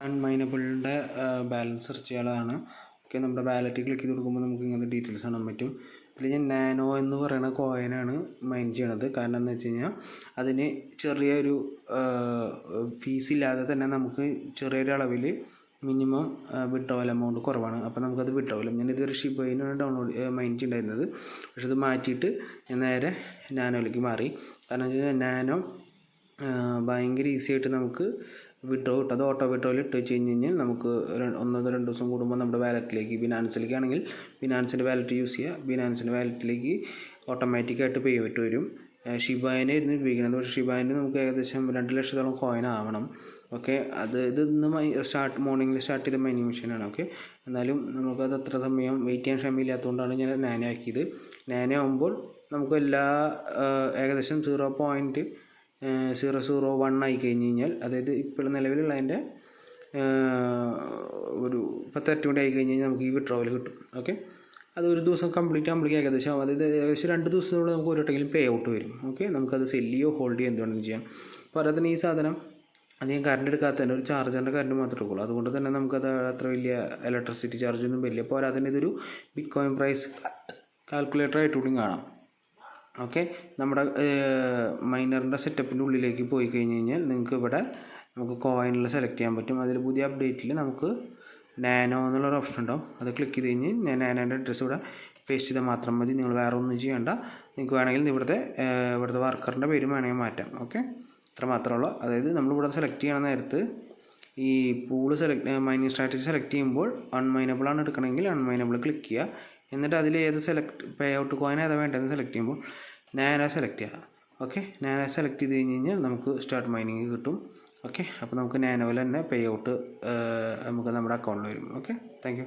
അൺമൈനബിളിൻ്റെ balance search ചെയ്യാനുള്ളതാണ്. Okay, നമ്മുടെ wallet click ചെയ്ത് കൊടുക്കുമ്പോൾ നമുക്ക് ഇങ്ങനത്തെ ഡീറ്റെയിൽസ് കാണാൻ പറ്റും. ഇതിൽ ഞാൻ നാനോ എന്ന് പറയുന്ന കോയിനാണ് മൈൻ ചെയ്യണത്. കാരണം എന്താ വെച്ച് കഴിഞ്ഞാൽ അതിന് ചെറിയൊരു ഫീസ് ഇല്ലാതെ തന്നെ നമുക്ക് ചെറിയൊരു അളവിൽ മിനിമം വിഡ്രോവൽ എമൗണ്ട് കുറവാണ്. അപ്പോൾ നമുക്കത് വിഡ്രോവൽ, ഞാൻ ഇതൊരു ഷിബയിനാണ് മൈൻ ചെയ്തിട്ടുണ്ടായിരുന്നത്. പക്ഷെ അത് മാറ്റിയിട്ട് ഞാൻ നേരെ നാനോയിലേക്ക് മാറി. കാരണം വെച്ച് കഴിഞ്ഞാൽ നാനോ ഭയങ്കര ഈസി ആയിട്ട് നമുക്ക് വിഡ്രോ കിട്ടും. അത് ഓട്ടോ വിഡ്രോയിൽ ഇട്ട് വെച്ച് കഴിഞ്ഞാൽ നമുക്ക് 1-2 ദിവസം കൂടുമ്പോൾ നമ്മുടെ വാലറ്റിലേക്ക്, ബിനാൻസിലേക്ക് ആണെങ്കിൽ ബിനാൻസിൻ്റെ വാലറ്റ് യൂസ് ചെയ്യുക, ബിനാൻസിൻ്റെ വാലറ്റിലേക്ക് ഓട്ടോമാറ്റിക്കായിട്ട് പേയ്മെൻറ്റ് വരും. ഷിബായിനായിരുന്നു ഉപയോഗിക്കുന്നത്. പക്ഷേ ഷിബായിന് നമുക്ക് ഏകദേശം 2 ലക്ഷത്തോളം കോയിൻ ആവണം. ഓക്കെ, ഇത് ഇന്ന് മോർണിംഗിൽ സ്റ്റാർട്ട് ചെയ്ത മൈനിങ് മെഷീനാണ്. ഓക്കെ, എന്നാലും നമുക്കത് അത്ര സമയം വെയിറ്റ് ചെയ്യാൻ ക്ഷമയില്ലാത്തതുകൊണ്ടാണ് ഞാൻ നാനോ ആക്കിയത്. നാനോ ആകുമ്പോൾ നമുക്ക് ഏകദേശം 0.001 ആയി കഴിഞ്ഞ് കഴിഞ്ഞാൽ, അതായത് ഇപ്പോൾ നിലവിലുള്ളതിൻ്റെ ഒരു 10 ഇരട്ടി കൂടി ആയി കഴിഞ്ഞ് കഴിഞ്ഞാൽ നമുക്ക് ഈ വിഡ്രോവൽ കിട്ടും. ഓക്കെ, അത് ഒരു ദിവസം കംപ്ലീറ്റ് ആകുമ്പോഴേക്കും ഏകദേശം, അതായത് ഏകദേശം 2 ദിവസത്തിനുള്ളിൽ നമുക്ക് ഒരിട്ടെങ്കിലും പേ ഔട്ട് വരും. ഓക്കെ, നമുക്കത് സെല്ല് ചെയ്യോ ഹോൾഡ് ചെയ്യുക എന്ത് വേണമെങ്കിലും ചെയ്യാം. അപ്പോൾ അതിന് ഈ സാധനം അധികം കറണ്ട് എടുക്കാത്ത തന്നെ ഒരു ചാർജറിൻ്റെ കറണ്ട് മാത്രമേ എടുക്കുള്ളൂ. അതുകൊണ്ട് തന്നെ നമുക്കത് അത്ര വലിയ ഇലക്ട്രിസിറ്റി ചാർജൊന്നും വരില്ല. അപ്പോൾ അതിന് ഇതൊരു ബിറ്റ്കോയിൻ പ്രൈസ് കാൽക്കുലേറ്റർ ആയിട്ട് കൂടി കാണാം. ഓക്കെ, നമ്മുടെ മൈനറിൻ്റെ സെറ്റപ്പിൻ്റെ ഉള്ളിലേക്ക് പോയി കഴിഞ്ഞ് കഴിഞ്ഞാൽ നമുക്ക് കോയിനിൽ സെലക്ട് ചെയ്യാൻ പറ്റും. അതിൽ പുതിയ അപ്ഡേറ്റിൽ നമുക്ക് നാനോ എന്നുള്ളൊരു ഓപ്ഷൻ ഉണ്ടാവും. അത് ക്ലിക്ക് ചെയ്ത് കഴിഞ്ഞ് ഞാൻ നാനോൻ്റെ അഡ്രസ്സ് ഇവിടെ പേസ്റ്റ് ചെയ്താൽ മാത്രം മതി. നിങ്ങൾ വേറെ ഒന്നും ചെയ്യേണ്ട. നിങ്ങൾക്ക് വേണമെങ്കിൽ ഇവിടുത്തെ വർക്കറിൻ്റെ പേര് വേണമെങ്കിൽ മാറ്റാം. ഓക്കെ, ഇത്ര മാത്രമുള്ളൂ. അതായത് നമ്മളിവിടെ സെലക്ട് ചെയ്യണ നേരത്ത് ഈ മൈനിങ് സ്ട്രാറ്റജി സെലക്ട് ചെയ്യുമ്പോൾ അൺമൈനബിൾ ആണ് എടുക്കണമെങ്കിൽ അൺമൈനബിൾ ക്ലിക്ക് ചെയ്യുക. എന്നിട്ട് അതിൽ പേ ഔട്ട് കോയിൻ ഏതാ വേണ്ടതെന്ന് സെലക്ട് ചെയ്യുമ്പോൾ നാനോ സെലക്ട് ചെയ്യുക. ഓക്കെ, നാനോ സെലക്ട് ചെയ്ത് കഴിഞ്ഞ് കഴിഞ്ഞാൽ നമുക്ക് സ്റ്റാർട്ട് മൈനിങ് കിട്ടും. ഓക്കെ, അപ്പോൾ നമുക്ക് നാനോയിൽ തന്നെ പേ ഔട്ട് നമുക്ക് നമ്മുടെ അക്കൗണ്ടിൽ വരും. Okay, thank you.